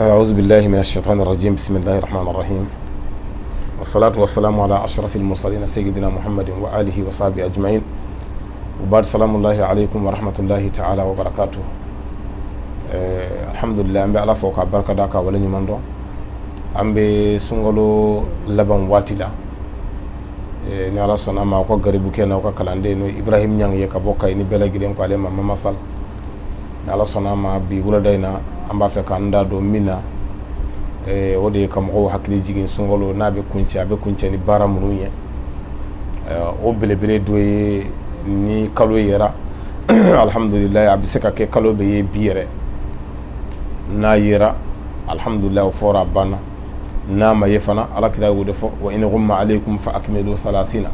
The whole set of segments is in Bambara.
أعوذ بالله من الشيطان الرجيم بسم الله الرحمن الرحيم والصلاة والسلام على أشرف المرسلين سيدنا محمد وآله وصحبه أجمعين وبعد سلام الله عليكم ورحمة الله تعالى وبركاته. الحمد لله أمبي على فوق بركة داكا ولن يمندو أمبي سنغلو لبن واتلا ni ala sɔnna ma ko garibu kɛ na ko kalanden no Ibrahim Nyang ye ka bɔ Kayi ni bɛɛ lajɛlen ko ale ma Mama Sall ni ala sɔnna ma bi wulada in na an b'a fɛ k'an da don min na o de ye ka mɔgɔw hakili jigin sunkalo n'a bɛ kuncɛ a bɛ kuncɛ ni baara minnu ye o belebele dɔ ye ni kalo yɛra alhamdulillah a bɛ se ka kɛ kalo bɛ ye bi yɛrɛ n'a yɛra alhamdulillah o fɔra a banna n'a ma ye fana alakira y'o de fɔ wa in ghumma alaykum fa akmilu 30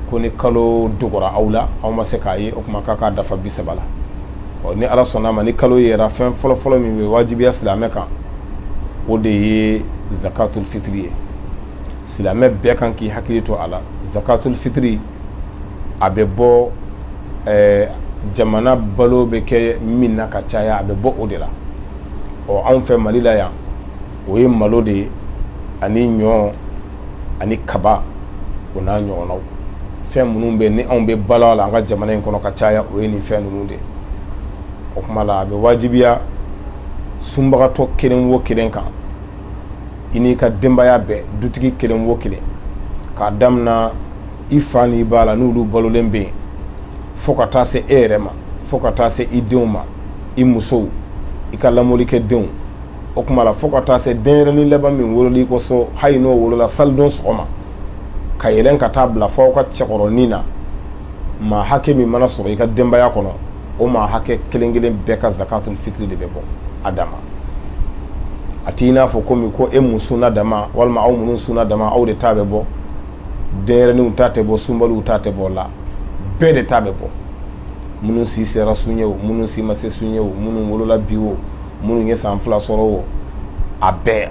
ko ni kalo dogora aw la aw ma se k'a ye o kuma k'a k'a dafa 30 la ni ala sɔnna ma ni kalo yɛra fɛn fɔlɔ-fɔlɔ min bɛ wajibiya silamɛ kan o de ye zakatul fitri ye silamɛ bɛɛ kan k'i hakili to a la zakatul fitri a bɛ bɔ jamana balo bɛ kɛ min na ka caya a bɛ bɔ o de la anw fɛ Mali la yan o ye malo de ani ɲɔ ani kaba o n'a ɲɔgɔnnaw fɛn minnu bɛ ni anw bɛ balo a la an ka jamana in kɔnɔ ka caya o ye nin fɛn ninnu de o kuma la a bɛ wajibiya sunbagatɔ kelen o kelen kan i n'i ka denbaya bɛɛ dutigi kelen o kelen k'a damina i fa n'i ba la n'olu balolen bɛ yen fo ka taa se e yɛrɛ ma fo ka taa se i denw ma i musow i ka lamɔlikɛdenw o kuma la fo ka taa se denyɛrɛnin laban min wololi kosɔn hali n'o wolola salidon sɔgɔma ka yɛlɛn ka taa bila fo aw ka cɛkɔrɔnin na maa hakɛ min mana sɔrɔ i ka denbaya kɔnɔ o maa hakɛ kelen kelen bɛɛ ka zakatul fitri de bɛ bɔ a dama a t'i n'a fɔ komi ko e mun sunna dama walima aw minnu sunna dama aw de ta bɛ bɔ denyɛrɛninw ta tɛ bɔ sunbaliw ta tɛ bɔ la bɛɛ de ta bɛ bɔ minnu si sera sun ye o minnu si ma se sun ye o minnu wolola bi o minnu ye san 2 sɔrɔ o a bɛɛ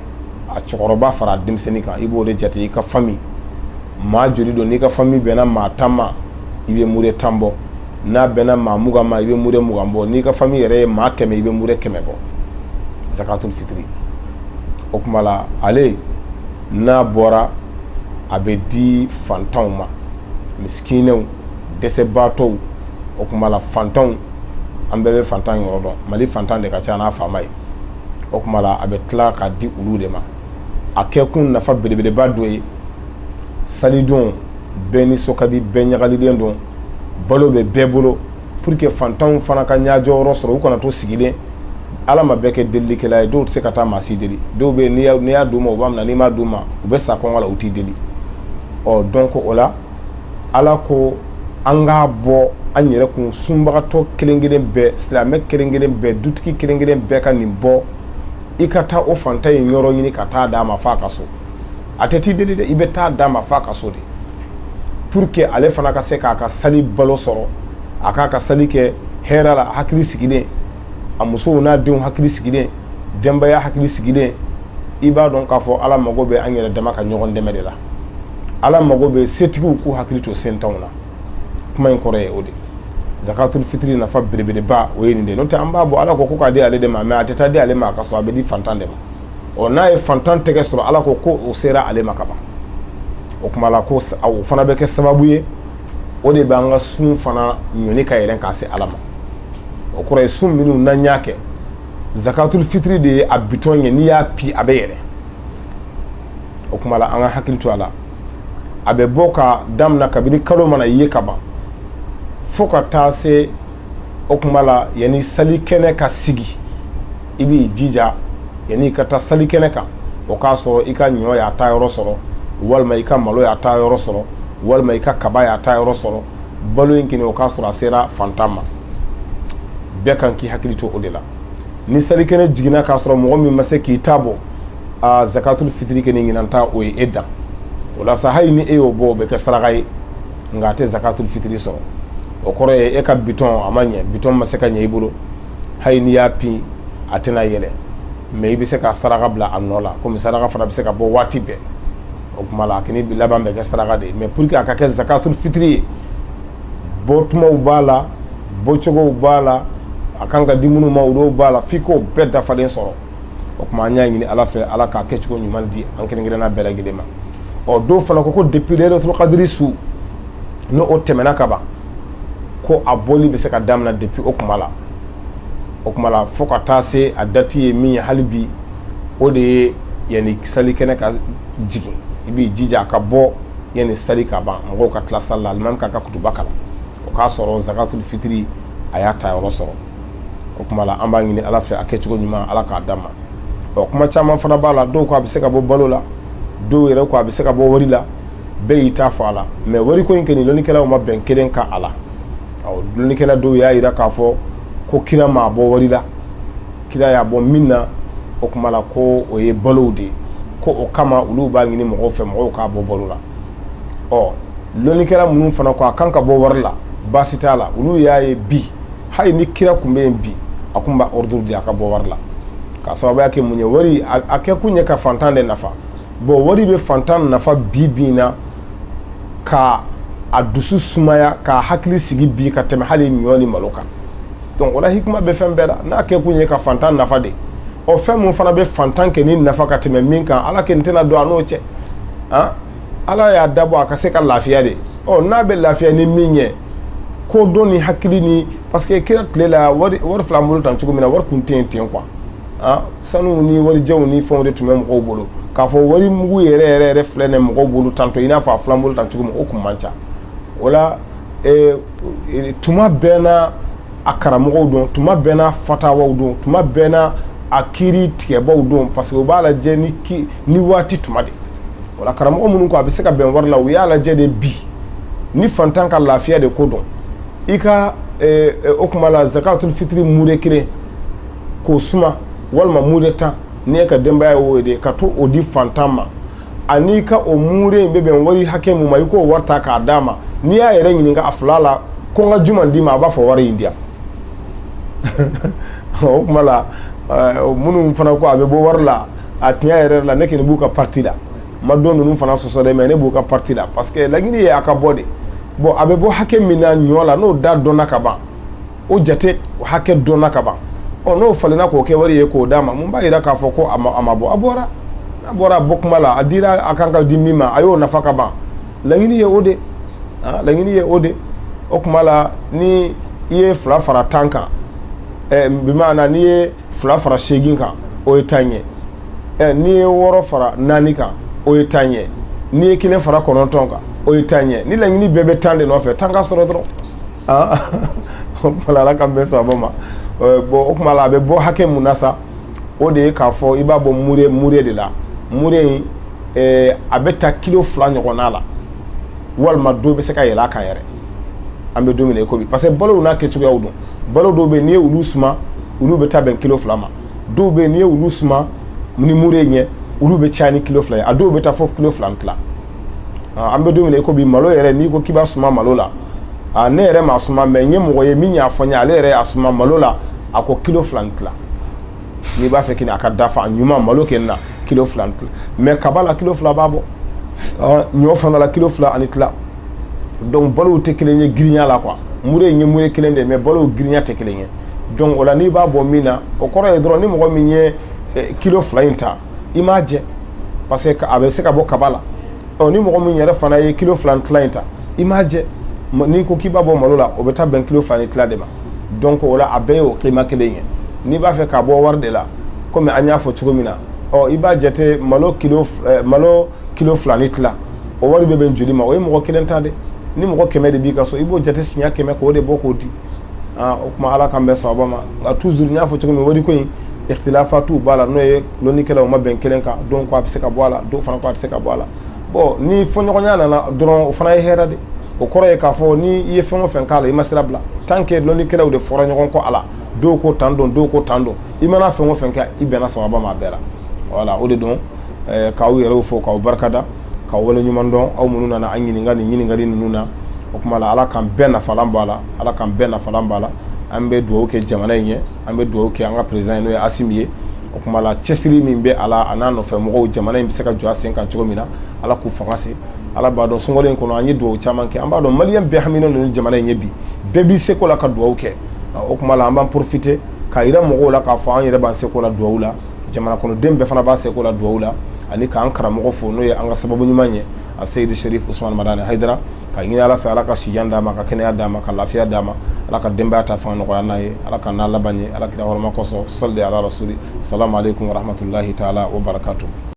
a cɛkɔrɔba fara denmisɛnnin kan i b'o de jate i ka famille maa joli don n'i ka famille bɛnna maa 10 ma i bɛ mure 10 bɔ n'a bɛnna maa 20 ma i bɛ mure 20 bɔ n'i ka famille yɛrɛ ye maa 100 i bɛ mure 100 bɔ zakatul fitri o kuma la ale n'a bɔra a bɛ di fantanw ma miskinɛw dɛsɛbaatɔw o kuma la fantanw an bɛɛ bɛ fantan yɔrɔ dɔn Mali fantan de ka ca n'a faama ye o kuma la a bɛ tila k'a di olu de ma a kɛkun nafa belebeleba dɔ ye salidon bɛɛ nisɔn ka di bɛɛ ɲagalilen don balo bɛ bɛɛ bolo pour que fantanw fana ka ɲajɔyɔrɔ sɔrɔ u kana to sigilen ala ma bɛɛ kɛ delilikɛla ye dɔw tɛ se ka taa maa si deli dɔw bɛ n'i y'a d'u ma u b'a minɛ n'i m'a d'u ma u bɛ sa kɔngɔ la u t'i deli donc o la ala ko an k'a bɔ an yɛrɛ kun sunbagatɔ kelen kelen bɛɛ silamɛ kelen kelen bɛɛ dutigi kelen kelen bɛɛ ka nin bɔ i ka taa o fantan in yɔrɔ ɲini ka taa d'a ma f'a ka so a tɛ t'i deli dɛ i bɛ taa d'a ma f'a ka so de pour que ale fana ka se k'a ka sali balo sɔrɔ a k'a ka sali kɛ hɛrɛ la hakili sigilen a musow n'a denw hakili sigilen denbaya hakili sigilen i b'a dɔn k'a fɔ ala mago bɛ an yɛrɛ dama ka ɲɔgɔn dɛmɛ de la ala mago bɛ setigiw k'u hakili to sentanw na kuma in kɔrɔ ye o de zakatul fitri nafa belebeleba o ye nin de n'o tɛ an b'a bɔ ala ko k'a di ale de ma mais a tɛ taa di ale ma ka sɔrɔ a bɛ di fantan de ma n'a ye fantan tɛgɛ sɔrɔ ala ko o sera ale ma ka ban o kuma la ko o fana bɛ kɛ sababu ye o de bɛ an ka sun fana ɲɔni ka yɛlɛn k'a se ala ma o kɔrɔ ye sun minnu n'an y'a kɛ zakatul fitri de ye a bitɔn ye n'i y'a pi a bɛ yɛlɛ o kuma la an ka hakili to a la a bɛ bɔ ka damina kabini kalo mana ye ka ban fo ka taa se o kuma la yanni salikɛnɛ ka sigi i b'i jija yanni i ka taa salikɛnɛ kan o k'a sɔrɔ i ka ɲɔ y'a ta yɔrɔ sɔrɔ walima i ka malo y'a ta yɔrɔ sɔrɔ walima i ka kaba y'a ta yɔrɔ sɔrɔ balo in kini o k'a sɔrɔ a sera fantan ma bɛɛ kan k'i hakili to o de la ni salikɛnɛ jiginna k'a sɔrɔ mɔgɔ min ma se k'i ta bɔ zakatul fitri kɛ ni ɲinanta o ye e dan o la sa hali ni e y'o bɔ o bɛ kɛ saraka ye nka a tɛ zakatul fitri sɔrɔ o kɔrɔ ye e ka bitɔn a ma ɲɛ bitɔn ma se ka ɲɛ i bolo hali n'i y'a pin a tɛna yɛlɛ mais i bɛ se ka saraka bila a nɔ la komi saraka fana bɛ se ka bɔ waati bɛɛ o kuma la a kini laban bɛ kɛ saraka de ye mais pour que a ka kɛ zakatul fitri ye bɔtumaw b'a la bɔcogow b'a la a kan ka di minnu ma o dɔw b'a la f'i k'o bɛɛ dafalen sɔrɔ o kuma an y'a ɲini ala fɛ ala k'a kɛcogo ɲuman di an kelen-kelenna bɛɛ lajɛlen ma dɔw fana ko depuis Laylatul Qadri su n'o tɛmɛna ka ban ko a bɔli bɛ se ka daminɛ depuis o kuma la fo ka taa se a date ye min ye hali bi o de ye yani sali kɛnɛ ka jigin i b'i jija ka bɔ yani sali ka ban mɔgɔw ka tila sali la alimami k'a ka kutuba kalan o k'a sɔrɔ zakatul fitiri a y'a ta yɔrɔ sɔrɔ o kuma la an b'a ɲini ala fɛ a kɛcogo ɲuman ala k'a d'a ma kuma caman fana b'a la dɔw ko a bɛ se ka bɔ balo la dɔw yɛrɛ ko a bɛ se ka bɔ wari la bɛɛ y'i ta fɔ a la mais wari ko in kɔni dɔnnikɛlaw ma bɛn kelen ka a la dɔnnikɛla dɔw y'a jira k'a fɔ ko kira m'a bɔ wari la kira y'a bɔ min na o kuma la ko o ye balow de ko o kama olu b'a ɲini mɔgɔw fɛ mɔgɔw k'a bɔ balo la dɔnnikɛla minnu fana ko a kan ka bɔ wari la baasi t'a la olu y'a ye bi hali ni kira tun bɛ yen bi a tun b'a ordre di a ka bɔ wari la ka sababuya kɛ mun ye wari a kɛ kun ye ka fantan de nafa wari bɛ fantan nafa bi na ka a dusu sumaya ka hakili sigi bi ka tɛmɛ hali ɲɔ ni malo kan donc o la hikima bɛ fɛn bɛɛ la n'a kɛ kun ye ka fantan nafa de fɛn mun fana bɛ fantan kɛ ni nafa ka tɛmɛ min kan ala kɛ nin tɛna don a n'o cɛ ala y'a dabɔ a ka se ka lafiya de n'a bɛ lafiya ni min ye ko dɔn ni hakili ni parce que kira tile la wari fila bolo tan cogo min na wari kun tɛ yen ten quoi sanu ni warijɛw ni fɛnw de tun bɛ mɔgɔw bolo k'a fɔ wari mugu yɛrɛ filɛ nin mɔgɔw bolo tantɔ i n'a fɔ a fila bolo tan cogo min o kun man ca o la tuma bɛɛ n'a a karamɔgɔw don tuma bɛɛ n'a fatawaw don tuma bɛɛ n'a a kiiri tigɛbaw don parce que u b'a lajɛ ni waati tuma de o la karamɔgɔ minnu ko a bɛ se ka bɛn wari la u y'a lajɛ de bi ni fantan ka lafiya de ko dɔn i ka o kuma la zakatul fitiri mure kelen k'o suma walima mure tan n'i ye ka denbaya y'o de ka to o di fantan ma ani ka o mure in bɛ bɛn wari hakɛ mun ma i k'o wari ta k'a d'a ma n'i y'a yɛrɛ ɲininka a fila la ko n ka juma d'i ma a b'a fɔ wari in di yan o kuma la minnu fana ko a bɛ bɔ wari la a tiɲɛ yɛrɛ la ne kɔni b'u ka parti la ma don ninnu fana sɔsɔ dɛ mais ne b'u ka parti la parce que laɲini ye a ka bɔ de a bɛ bɔ hakɛ min na ɲɔ la n'o da dɔnna ka ban o jate hakɛ dɔnna ka ban n'o falenna k'o kɛ wari ye k'o d'a ma mun b'a jira k'a fɔ ko a ma bɔ a bɔra n'a bɔra a bɔ kuma la a dira a kan ka di min ma a y'o nafa ka ban laɲini ye o de laɲini ye o de o kuma la ni i ye 2 fara 10 kan bi maana n'i ye 2 fara 8 kan o ye 10 ye n'i ye 6 fara 4 kan o ye 10 ye n'i ye 1 fara 9 kan o ye 10 ye ni laɲini bɛɛ bɛ 10 de nɔfɛ 10 ka sɔrɔ dɔrɔn o kuma la ala k'an bɛn sababa ma o kuma la a bɛ bɔ hakɛ mun na sa o de ye k'a fɔ i b'a bɔ mure de la mure in a bɛ taa kilo 2 ɲɔgɔnna la walima dɔw bɛ se ka yɛlɛ a kan yɛrɛ an bɛ don min na i ko bi parce que balow n'a kɛcogoyaw don balo dɔw bɛ yen n'i ye olu suma olu bɛ taa bɛn kilo 2 ma dɔw bɛ yen n'i ye olu suma ni mure ɲɛ olu bɛ caya ni kilo 2 ye a dɔw bɛ taa fɔ kilo 2 tila an bɛ don min na i ko bi malo yɛrɛ n'i ko k'i b'a suma malo la ne yɛrɛ m'a suma mais n ye mɔgɔ ye min y'a fɔ n ye ale yɛrɛ y'a suma malo la a ko kilo 2 tila n'i b'a fɛ k'i a ka dafa a ɲuman malo kɛ na kilo 2 tila mais kaba la kilo 2 b'a bɔ ɲɔ fana la kilo 2 ani tila donc balow tɛ kelen ye girinya la quoi mure ye mure kelen de mais balow girinya tɛ kelen ye donc o la n'i b'a bɔ min na o kɔrɔ ye dɔrɔn ni mɔgɔ min ye kilo 2 in ta i m'a jɛ parce que a bɛ se ka bɔ kaba la ni mɔgɔ min yɛrɛ fana ye kilo 2 tila in ta i m'a jɛ n'i ko k'i b'a bɔ malo la o bɛ taa bɛn kilo 2 ni tila de ma donc o la a bɛɛ ye o climat kelen ye n'i b'a fɛ k'a bɔ wari de la komi an y'a fɔ cogo min na i b'a jate malo kilo 2 ni tila o wari bɛ bɛn joli ma o ye mɔgɔ kelen ta de ni mɔgɔ 100 de b'i ka so i b'o jate siɲɛ 100 k'o de bɔ k'o di o kuma ala k'an bɛn sababa ma nka toujours n y'a fɔ cogo min wari ko in ikhtilafatu b'a la n'o ye lɔnnikɛlaw ma bɛn kelen kan donc a bɛ se ka bɔ a la dɔw fana ko a tɛ se ka bɔ a la bon ni fɔɲɔgɔnya nana dɔrɔn o fana ye hɛrɛ de o kɔrɔ ye k'a fɔ ni i ye fɛn o fɛn k'a la i ma sira bila tant que lɔnnikɛlaw de fɔra ɲɔgɔn kɔ a la dɔw ko tan don dɔw ko tan don i mana fɛn o fɛn kɛ i bɛnna sababa ma a bɛɛ la voilà o de don k'aw yɛrɛw fo k'aw barikada k'aw wale ɲuman dɔn aw minnu nana an ɲininka nin ɲininkali ninnu na o kuma la ala k'an bɛɛ nafalan b'a la ala k'an bɛɛ nafalan b'a la an bɛ dugawu kɛ jamana in ye an bɛ dugawu kɛ an ka président ye n'o ye Asimi ye o kuma la cɛsiri min bɛ a la a n'a nɔfɛ mɔgɔw jamana in bɛ se ka jɔ a sen kan cogo min na ala k'u fanga se ala b'a dɔn sunkalo in kɔnɔ an ye dugawu caman kɛ an b'a dɔn maliyɛn bɛɛ haminen don ni jamana in ye bi bɛɛ b'i seko la ka dugawu kɛ o kuma la an b'an profiter ka yira mɔgɔw la k'a fɔ an yɛrɛ b'an seko la dugawu la jamana kɔnɔden bɛɛ fana b'a seko la duwawu la ani k'an karamɔgɔ fo n'o ye an ka sababu ɲuman ye a Seydi Sherif Usmane Madani Haidara ka ɲini Ala fɛ Ala ka sijan d'a ma ka kɛnɛya d'a ma ka lafiya d'a ma Ala ka denbaya ta fanga nɔgɔya n'a ye Ala ka n'a laban ye Ala kira hɔrɔma kɔsɔn salli ala rasuli salamu aleykum wa rahmatulahi taala wa barakatuh.